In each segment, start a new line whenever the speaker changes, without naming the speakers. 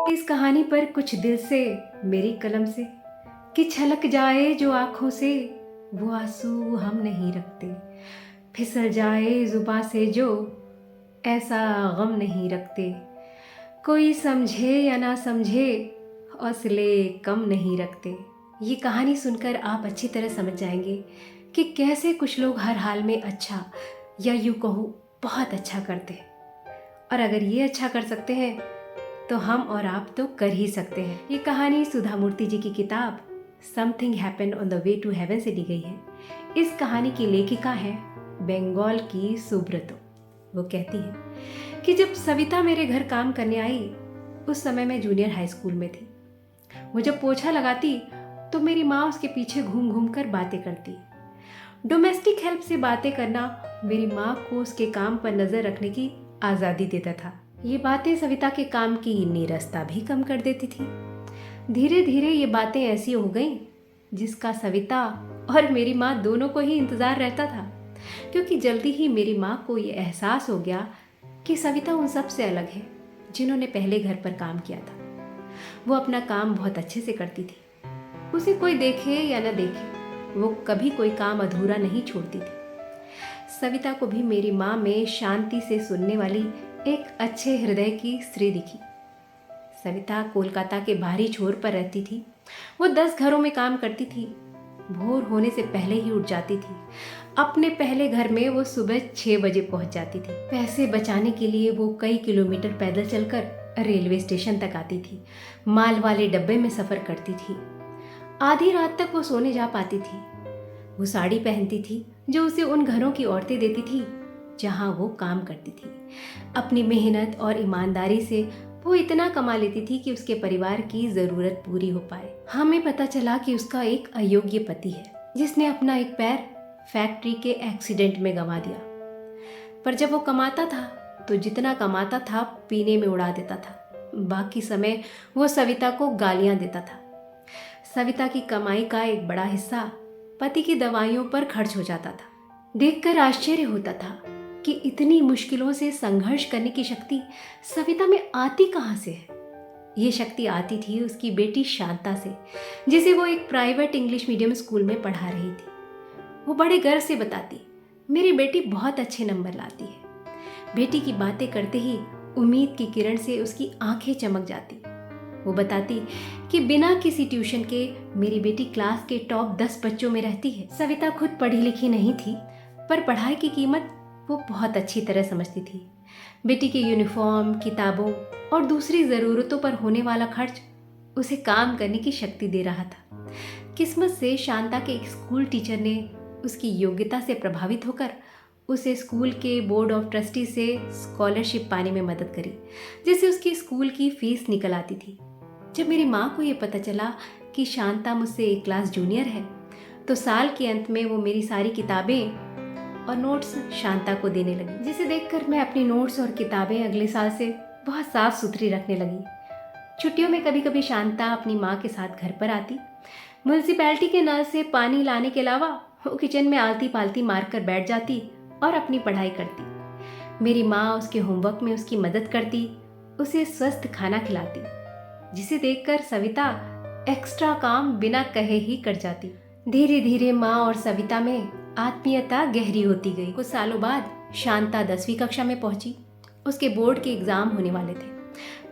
इस कहानी पर कुछ दिल से, मेरी कलम से, कि छलक जाए जो आंखों से, वो आंसू हम नहीं रखते। फिसल जाए जुबां से जो, ऐसा गम नहीं रखते। कोई समझे या ना समझे, हौसले कम नहीं रखते। ये कहानी सुनकर आप अच्छी तरह समझ जाएंगे कि कैसे कुछ लोग हर हाल में अच्छा, या यूँ कहूँ बहुत अच्छा करते हैं। और अगर ये अच्छा कर सकते हैं तो हम और आप तो कर ही सकते हैं। ये कहानी सुधा मूर्ति जी की किताब something happened on the way to heaven से ली गई है। इस कहानी की लेखिका है बंगाल की सुब्रतो। वो कहती है कि जब सविता मेरे घर काम करने आई, उस समय मैं जूनियर हाई स्कूल में थी। वो जब पोछा लगाती तो मेरी माँ उसके पीछे घूम घूम कर बातें करती। डोमेस्टिक हेल्प से बातें करना मेरी माँ को उसके काम पर नजर रखने की आज़ादी देता था। ये बातें सविता के काम की नीरसता भी कम कर देती थी। धीरे धीरे ये बातें ऐसी हो गईं जिसका सविता और मेरी माँ दोनों को ही इंतज़ार रहता था, क्योंकि जल्दी ही मेरी माँ को ये एहसास हो गया कि सविता उन सब से अलग है जिन्होंने पहले घर पर काम किया था। वो अपना काम बहुत अच्छे से करती थी। उसे कोई देखे या न देखे, वो कभी कोई काम अधूरा नहीं छोड़ती थी। सविता को भी मेरी माँ में शांति से सुनने वाली एक अच्छे हृदय की स्त्री दिखी। सविता कोलकाता के बाहरी छोर पर रहती थी। वो 10 घरों में काम करती थी। भोर होने से पहले ही उठ जाती थी। अपने पहले घर में वो सुबह 6 बजे पहुंच जाती थी। पैसे बचाने के लिए वो कई किलोमीटर पैदल चलकर रेलवे स्टेशन तक आती थी। माल वाले डब्बे में सफ़र करती थी। आधी रात तक वो सोने जा पाती थी। वो साड़ी पहनती थी जो उसे उन घरों की औरतें देती थी जहां वो काम करती थी। अपनी मेहनत और ईमानदारी से वो इतना कमा लेती थी कि उसके परिवार की ज़रूरत पूरी हो पाए। हमें पता चला कि उसका एक अयोग्य पति है जिसने अपना एक पैर फैक्ट्री के एक्सीडेंट में गंवा दिया। पर जब वो कमाता था तो जितना कमाता था पीने में उड़ा देता था। बाकी समय वो सविता को गालियां देता था। सविता की कमाई का एक बड़ा हिस्सा पति की दवाइयों पर खर्च हो जाता था। देखकर आश्चर्य होता था कि इतनी मुश्किलों से संघर्ष करने की शक्ति सविता में आती कहाँ से है। ये शक्ति आती थी उसकी बेटी शांता से, जिसे वो एक प्राइवेट इंग्लिश मीडियम स्कूल में पढ़ा रही थी। वो बड़े गर्व से बताती, मेरी बेटी बहुत अच्छे नंबर लाती है। बेटी की बातें करते ही उम्मीद की किरण से उसकी आंखें चमक जाती। वो बताती कि बिना किसी ट्यूशन के मेरी बेटी क्लास के टॉप 10 बच्चों में रहती है। सविता खुद पढ़ी लिखी नहीं थी, पर पढ़ाई की कीमत वो बहुत अच्छी तरह समझती थी। बेटी के यूनिफॉर्म, किताबों और दूसरी ज़रूरतों पर होने वाला खर्च उसे काम करने की शक्ति दे रहा था। किस्मत से शांता के एक स्कूल टीचर ने उसकी योग्यता से प्रभावित होकर उसे स्कूल के बोर्ड ऑफ ट्रस्टी से स्कॉलरशिप पाने में मदद करी, जिससे उसकी स्कूल की फीस निकल आती थी। जब मेरी माँ को ये पता चला कि शांता मुझसे एक क्लास जूनियर है, तो साल के अंत में वो मेरी सारी किताबें और नोट्स शांता को देने लगी, जिसे देखकर मैं अपनी नोट्स और किताबें अगले साल से बहुत साफ सुथरी रखने लगी। छुट्टियों में कभी कभी शांता अपनी माँ के साथ घर पर आती। म्यूनसिपैलिटी के नल से पानी लाने के अलावा वो किचन में आलती पालती मार कर बैठ जाती और अपनी पढ़ाई करती। मेरी माँ उसके होमवर्क में उसकी मदद करती, उसे स्वस्थ खाना खिलाती, जिसे देखकर सविता एक्स्ट्रा काम बिना कहे ही कर जाती। धीरे धीरे माँ और सविता में आत्मीयता गहरी होती गई। कुछ सालों बाद शांता 10वीं कक्षा में पहुंची। उसके बोर्ड के एग्जाम होने वाले थे।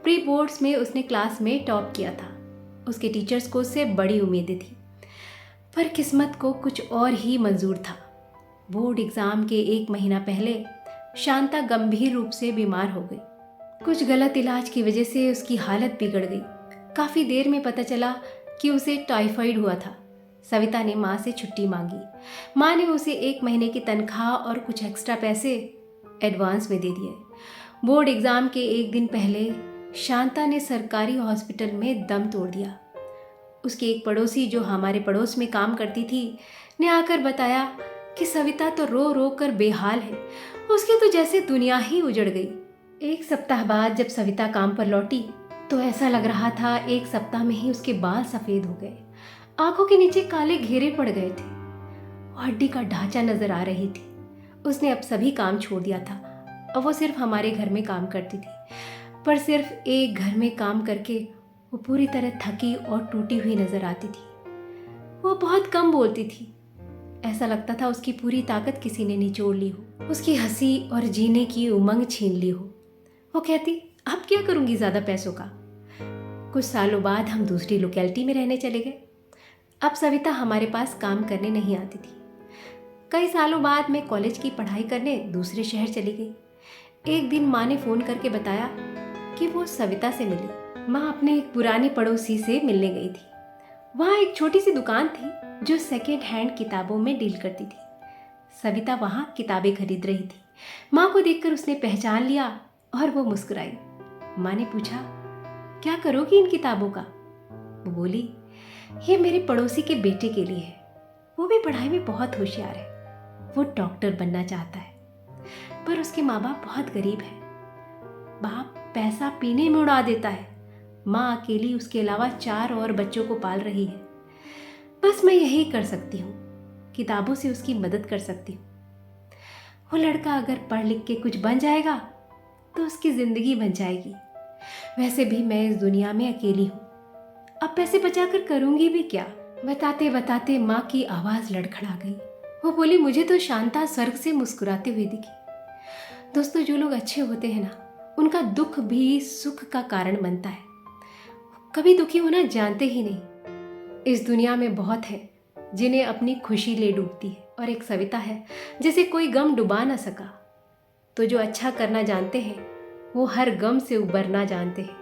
प्री बोर्ड्स में उसने क्लास में टॉप किया था। उसके टीचर्स को उससे बड़ी उम्मीदें थी, पर किस्मत को कुछ और ही मंजूर था। बोर्ड एग्जाम के 1 महीना पहले शांता गंभीर रूप से बीमार हो गई। कुछ गलत इलाज की वजह से उसकी हालत बिगड़ गई। काफ़ी देर में पता चला कि उसे टाइफाइड हुआ था। सविता ने माँ से छुट्टी मांगी। माँ ने उसे 1 महीने की तनख्वाह और कुछ एक्स्ट्रा पैसे एडवांस में दे दिए। बोर्ड एग्ज़ाम के 1 दिन पहले शांता ने सरकारी हॉस्पिटल में दम तोड़ दिया। उसकी एक पड़ोसी जो हमारे पड़ोस में काम करती थी ने आकर बताया कि सविता तो रो रो कर बेहाल है, उसकी तो जैसे दुनिया ही उजड़ गई। 1 सप्ताह बाद जब सविता काम पर लौटी तो ऐसा लग रहा था 1 सप्ताह में ही उसके बाल सफ़ेद हो गए, आंखों के नीचे काले घेरे पड़ गए थे, हड्डी का ढांचा नजर आ रही थी। उसने अब सभी काम छोड़ दिया था और वो सिर्फ हमारे घर में काम करती थी। पर सिर्फ एक घर में काम करके वो पूरी तरह थकी और टूटी हुई नजर आती थी। वो बहुत कम बोलती थी। ऐसा लगता था उसकी पूरी ताकत किसी ने निचोड़ ली हो, उसकी हंसी और जीने की उमंग छीन ली हो। वो कहती, अब क्या करूंगी ज़्यादा पैसों का। कुछ सालों बाद हम दूसरी लोकेलिटी में रहने चले गए। अब सविता हमारे पास काम करने नहीं आती थी। कई सालों बाद मैं कॉलेज की पढ़ाई करने दूसरे शहर चली गई। एक दिन माँ ने फ़ोन करके बताया कि वो सविता से मिली। माँ अपने एक पुरानी पड़ोसी से मिलने गई थी। वहाँ एक छोटी सी दुकान थी जो सेकेंड हैंड किताबों में डील करती थी। सविता वहाँ किताबें खरीद रही थी। माँ को देखकर उसने पहचान लिया और वो मुस्कुराई। माँ ने पूछा, क्या करोगी इन किताबों का? वो बोली, ये मेरे पड़ोसी के बेटे के लिए है। वो भी पढ़ाई में बहुत होशियार है। वो डॉक्टर बनना चाहता है, पर उसके माँ बाप बहुत गरीब हैं। बाप पैसा पीने में उड़ा देता है। माँ अकेली उसके अलावा 4 और बच्चों को पाल रही है। बस मैं यही कर सकती हूँ, किताबों से उसकी मदद कर सकती हूँ। वो लड़का अगर पढ़ लिख के कुछ बन जाएगा तो उसकी ज़िंदगी बन जाएगी। वैसे भी मैं इस दुनिया में अकेली हूँ। अब पैसे बचाकर करूँगी भी क्या? बताते बताते माँ की आवाज़ लड़खड़ा गई। वो बोली, मुझे तो शांता स्वर्ग से मुस्कुराते हुए दिखी। दोस्तों, जो लोग अच्छे होते हैं ना, उनका दुख भी सुख का कारण बनता है। कभी दुखी होना जानते ही नहीं। इस दुनिया में बहुत है जिन्हें अपनी खुशी ले डूबती है, और एक सविता है जिसे कोई गम डुबा ना सका। तो जो अच्छा करना जानते हैं वो हर गम से उबरना जानते हैं।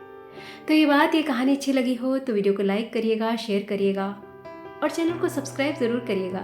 तो ये कहानी अच्छी लगी हो तो वीडियो को लाइक करिएगा, शेयर करिएगा और चैनल को सब्सक्राइब ज़रूर करिएगा।